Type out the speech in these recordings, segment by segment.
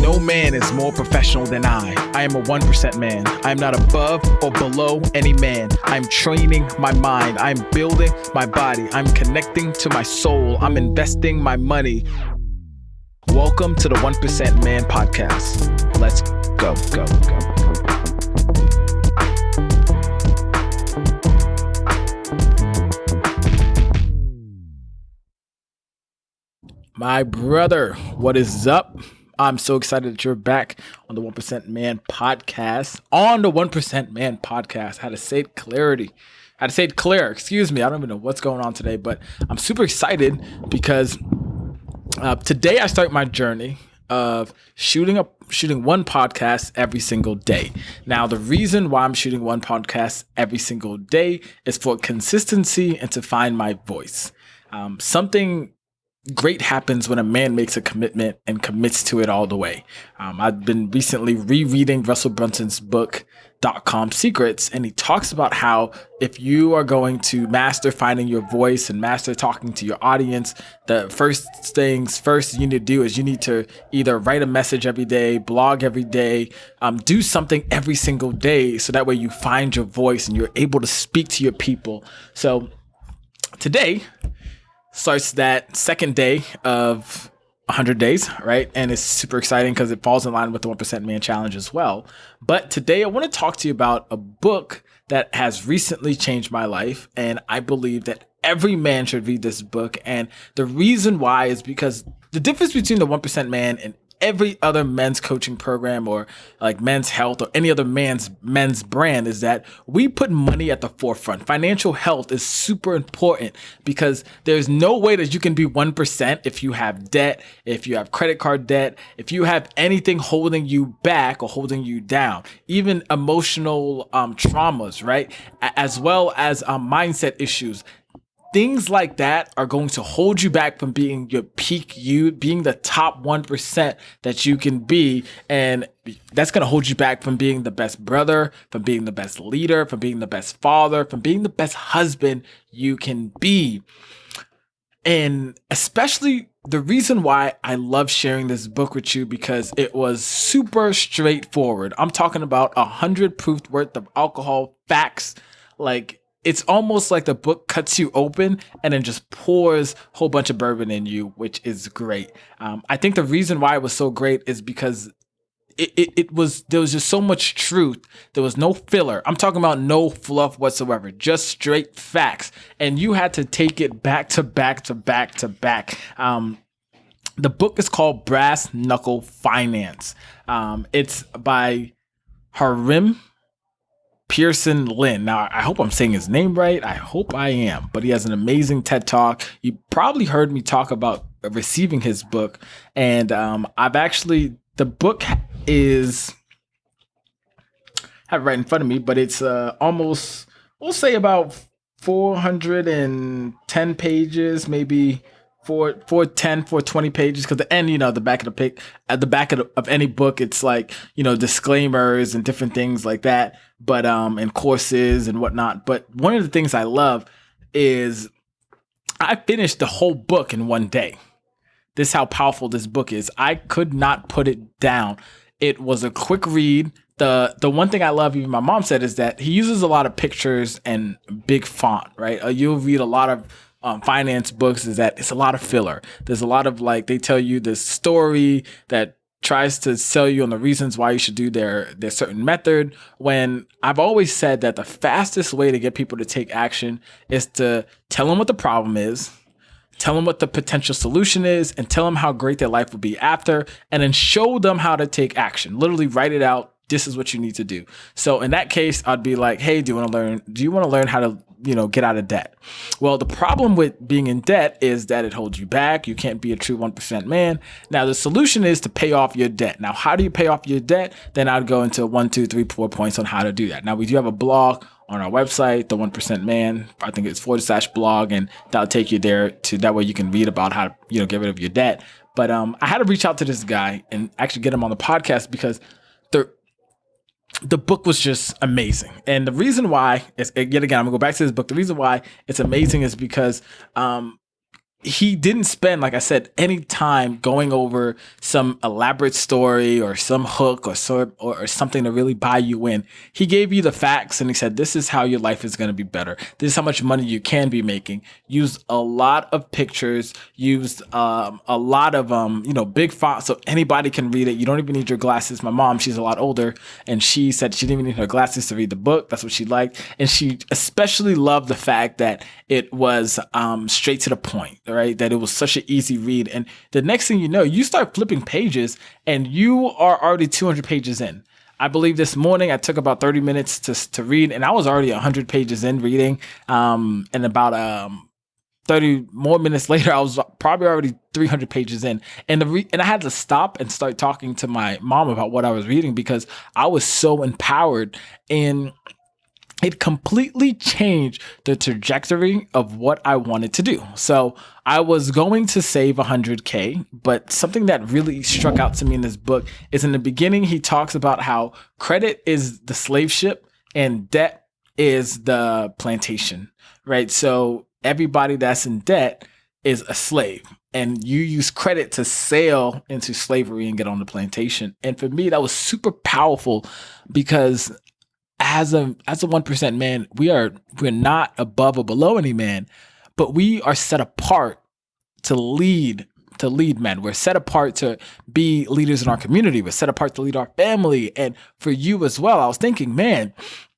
No man is more professional than I. I am a 1% man. I am not above or below any man. I'm training my mind. I'm building my body. I'm connecting to my soul. I'm investing my money. Welcome to the 1% Man Podcast. Let's go. My brother, what is up? I'm so excited that you're back on the 1% Man Podcast. On the 1% Man Podcast. I had to say it clear. I don't even know what's going on today, but I'm super excited because today I start my journey of shooting one podcast every single day. Now, the reason why I'm shooting one podcast every single day is for consistency and to find my voice. Something great happens when a man makes a commitment and commits to it all the way. I've been recently rereading Russell Brunson's book, .com Secrets, and he talks about how if you are going to master finding your voice and master talking to your audience, the first things first you need to do is you need to either write a message every day, blog every day, do something every single day so that way you find your voice and you're able to speak to your people. So today starts that second day of 100 days, right? And it's super exciting because it falls in line with the 1% Man Challenge as well. But today I want to talk to you about a book that has recently changed my life. And I believe that every man should read this book. And the reason why is because the difference between the 1% Man and every other men's coaching program or like Men's Health or any other men's brand is that we put money at the forefront. Financial health is super important because there's no way that you can be 1% if you have debt, if you have credit card debt, if you have anything holding you back or holding you down, even emotional traumas, right? As well as mindset issues. Things like that are going to hold you back from being your peak you, being the top 1% that you can be. And that's going to hold you back from being the best brother, from being the best leader, from being the best father, from being the best husband you can be. And especially the reason why I love sharing this book with you because it was super straightforward. I'm talking about 100 proof worth of alcohol facts. It's almost like the book cuts you open and then just pours a whole bunch of bourbon in you, which is great. I think the reason why it was so great is because there was just so much truth. There was no filler. I'm talking about no fluff whatsoever, just straight facts. And you had to take it back to back to back to back. The book is called Brass Knuckle Finance. It's by Harim Pearson Lynn. Now, I hope I'm saying his name right. I hope I am. But he has an amazing TED Talk. You probably heard me talk about receiving his book. And the book is, I have it right in front of me, but it's almost, we'll say about 410 pages, maybe 420 pages, because the end, the back of at the back of any book, it's like, disclaimers and different things like that, but and courses and whatnot. But one of the things I love is I finished the whole book in one day. This is how powerful this book is. I could not put it down. It was a quick read. The one thing I love, even my mom said, is that he uses a lot of pictures and big font, right? You'll read a lot of finance books is that it's a lot of filler. There's a lot of they tell you this story that tries to sell you on the reasons why you should do their certain method, when I've always said that the fastest way to get people to take action is to tell them what the problem is, tell them what the potential solution is, and tell them how great their life will be after, and then show them how to take action. Literally write it out. This is what you need to do. So in that case, I'd be like, hey, do you want to learn how to, get out of debt? Well, the problem with being in debt is that it holds you back. You can't be a true 1% man. Now, the solution is to pay off your debt. Now, how do you pay off your debt? Then I'd go into 1, 2, 3, 4 points on how to do that. Now, we do have a blog on our website, the 1% Man. I think it's /blog, and that'll take you there to that way you can read about how to, get rid of your debt. But I had to reach out to this guy and actually get him on the podcast because the book was just amazing. And the reason why is, yet again, I'm gonna go back to this book. The reason why it's amazing is because he didn't spend, like I said, any time going over some elaborate story or some hook or something to really buy you in. He gave you the facts and he said, this is how your life is going to be better. This is how much money you can be making. Used a lot of pictures, used a lot of, big font so anybody can read it. You don't even need your glasses. My mom, she's a lot older, and she said she didn't even need her glasses to read the book. That's what she liked. And she especially loved the fact that it was straight to the point, right? That it was such an easy read. And the next thing you know, you start flipping pages and you are already 200 pages in. I believe this morning I took about 30 minutes to read, and I was already 100 pages in reading. And about 30 more minutes later, I was probably already 300 pages in. And I had to stop and start talking to my mom about what I was reading because I was so empowered, and it completely changed the trajectory of what I wanted to do. So I was going to save 100K, but something that really struck out to me in this book is in the beginning, he talks about how credit is the slave ship and debt is the plantation, right? So everybody that's in debt is a slave, and you use credit to sail into slavery and get on the plantation. And for me, that was super powerful because as a 1% man, we're not above or below any man, but we are set apart to lead men. We're set apart to be leaders in our community. We're set apart to lead our family. And for you as well, I was thinking, man,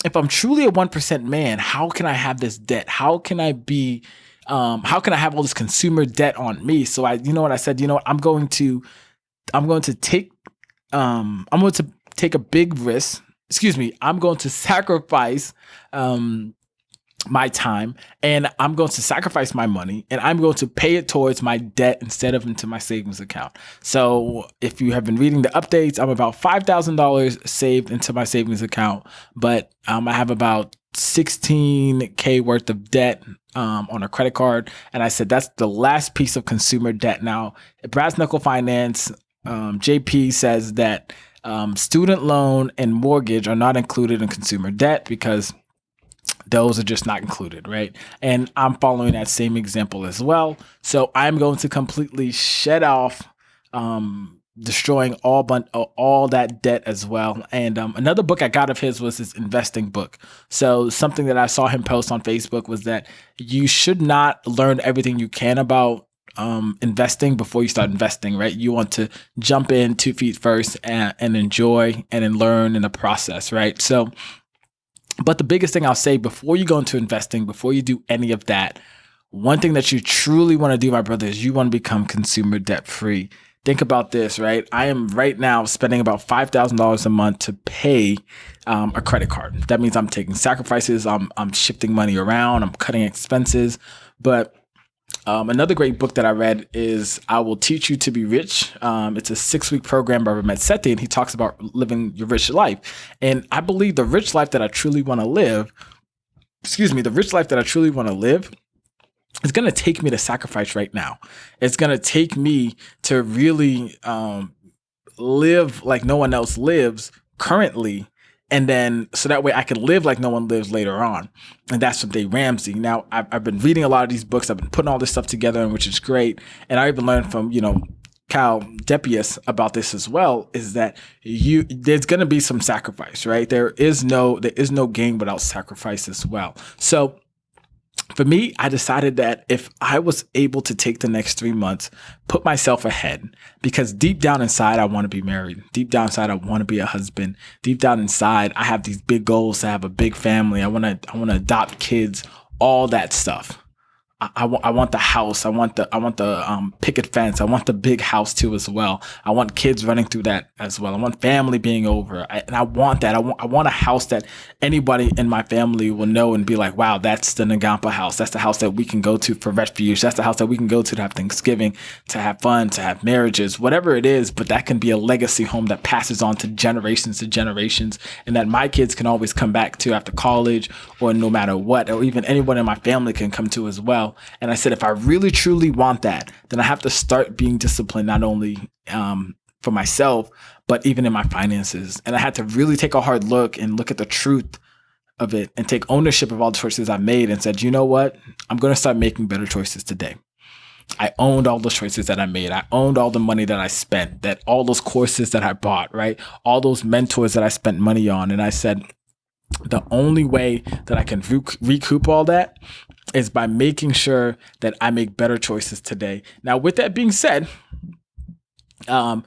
if I'm truly a 1% man, how can I have this debt? How can I have all this consumer debt on me? So I said, I'm going to take a big risk. I'm going to sacrifice my time, and I'm going to sacrifice my money, and I'm going to pay it towards my debt instead of into my savings account. So if you have been reading the updates, I'm about $5,000 saved into my savings account, but I have about $16K worth of debt on a credit card. And I said, that's the last piece of consumer debt. Now, Brass Knuckle Finance, JP says that student loan and mortgage are not included in consumer debt because those are just not included, right? And I'm following that same example as well. So I'm going to completely shed off, destroying all that debt as well. And another book I got of his was his investing book. So something that I saw him post on Facebook was that you should not learn everything you can about investing before you start investing, right? You want to jump in 2 feet first and enjoy and then learn in the process, right? So, but the biggest thing I'll say before you go into investing, before you do any of that, one thing that you truly want to do, my brother, is you want to become consumer debt free. Think about this, right? I am right now spending about $5,000 a month to pay a credit card. That means I'm taking sacrifices. I'm shifting money around. I'm cutting expenses. But another great book that I read is I Will Teach You to Be Rich. It's a 6-week program by Ramet Sethi, and he talks about living your rich life. And I believe the rich life that I truly want to live, it's going to take me to sacrifice right now. It's going to take me to really live like no one else lives currently. And then so that way I can live like no one lives later on. And that's from Dave Ramsey. Now, I've been reading a lot of these books. I've been putting all this stuff together, which is great. And I even learned from, Cal Depius about this as well, is that there's going to be some sacrifice, right? There is no gain without sacrifice as well. So for me, I decided that if I was able to take the next 3 months, put myself ahead, because deep down inside, I want to be married. Deep down inside, I want to be a husband. Deep down inside, I have these big goals to have a big family. I want to adopt kids, all that stuff. I want the house. I want the picket fence. I want the big house too as well. I want kids running through that as well. I want family being over. And I want that. I want a house that anybody in my family will know and be like, wow, that's the Ngampa house. That's the house that we can go to for refuge. That's the house that we can go to have Thanksgiving, to have fun, to have marriages, whatever it is. But that can be a legacy home that passes on to generations, and that my kids can always come back to after college or no matter what, or even anyone in my family can come to as well. And I said, if I really, truly want that, then I have to start being disciplined, not only for myself, but even in my finances. And I had to really take a hard look and look at the truth of it and take ownership of all the choices I made and said, you know what? I'm going to start making better choices today. I owned all those choices that I made. I owned all the money that I spent, that all those courses that I bought, right? All those mentors that I spent money on. And I said, the only way that I can recoup all that is by making sure that I make better choices today. Now, with that being said, I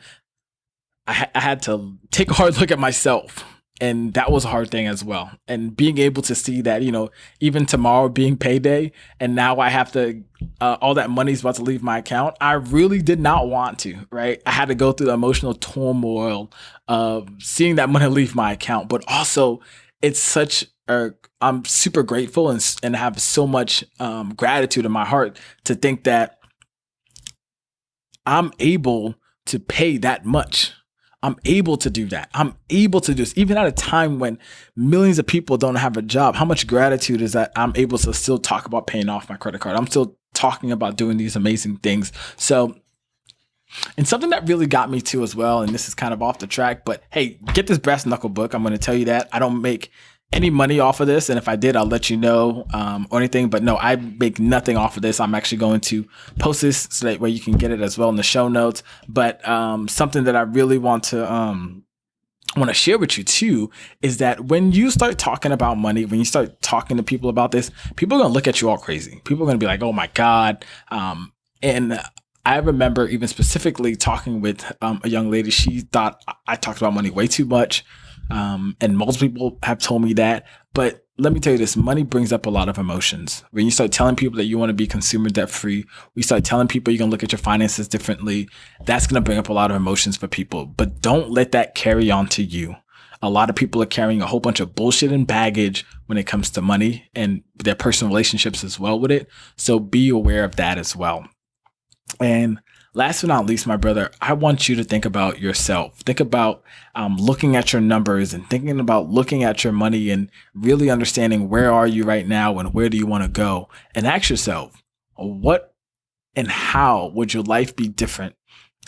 had to take a hard look at myself. And that was a hard thing as well. And being able to see that, even tomorrow being payday, and now I have to, all that money's about to leave my account. I really did not want to, right? I had to go through the emotional turmoil of seeing that money leave my account. But also, it's I'm super grateful and have so much gratitude in my heart to think that I'm able to pay that much. I'm able to do that. I'm able to do this, even at a time when millions of people don't have a job. How much gratitude is that I'm able to still talk about paying off my credit card? I'm still talking about doing these amazing things. So, and something that really got me too as well, and this is kind of off the track, but hey, get this brass knuckle book. I'm going to tell you that I don't make any money off of this. And if I did, I'll let you know, or anything, but no, I make nothing off of this. I'm actually going to post this so that way you can get it as well in the show notes. But, something that I really want to share with you too, is that when you start talking about money, when you start talking to people about this, people are going to look at you all crazy. People are going to be like, oh my God. And I remember even specifically talking with a young lady. She thought I talked about money way too much. And most people have told me that, but let me tell you this, money brings up a lot of emotions. When you start telling people that you want to be consumer debt free, we start telling people you're going to look at your finances differently. That's going to bring up a lot of emotions for people, but don't let that carry on to you. A lot of people are carrying a whole bunch of bullshit and baggage when it comes to money and their personal relationships as well with it. So be aware of that as well. And last but not least, my brother, I want you to think about yourself. Think about looking at your numbers and thinking about looking at your money and really understanding where are you right now and where do you want to go? And ask yourself, what and how would your life be different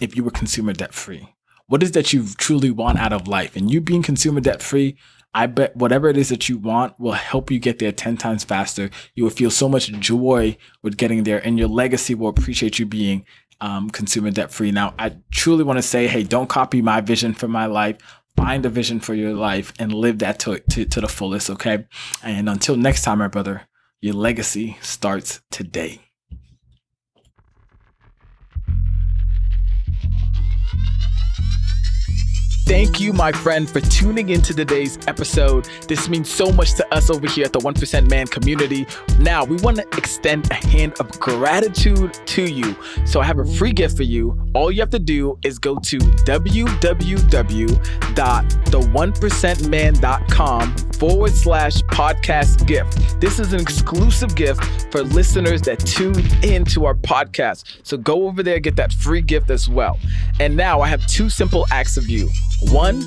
if you were consumer debt free? What is that you truly want out of life? And you being consumer debt free, I bet whatever it is that you want will help you get there 10 times faster. You will feel so much joy with getting there, and your legacy will appreciate you being consumer debt free. Now, I truly want to say, hey, don't copy my vision for my life. Find a vision for your life and live that to the fullest, okay? And until next time, my brother, your legacy starts today. Thank you, my friend, for tuning into today's episode. This means so much to us over here at the 1% Man community. Now, we want to extend a hand of gratitude to you. So I have a free gift for you. All you have to do is go to www.the1percentman.com/podcast gift. This is an exclusive gift for listeners that tune into our podcast. So go over there, get that free gift as well. And now I have two simple acts of you. One,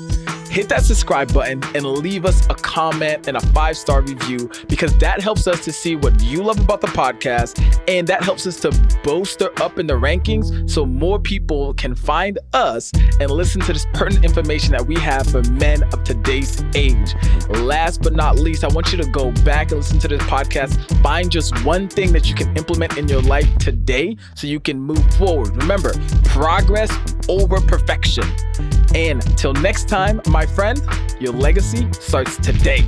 hit that subscribe button and leave us a comment and a 5-star review, because that helps us to see what you love about the podcast, and that helps us to bolster up in the rankings so more people can find us and listen to this pertinent information that we have for men of today's age. Last but not least, I want you to go back and listen to this podcast. Find just one thing that you can implement in your life today so you can move forward. Remember, progress over perfection. And till next time, my friend, your legacy starts today.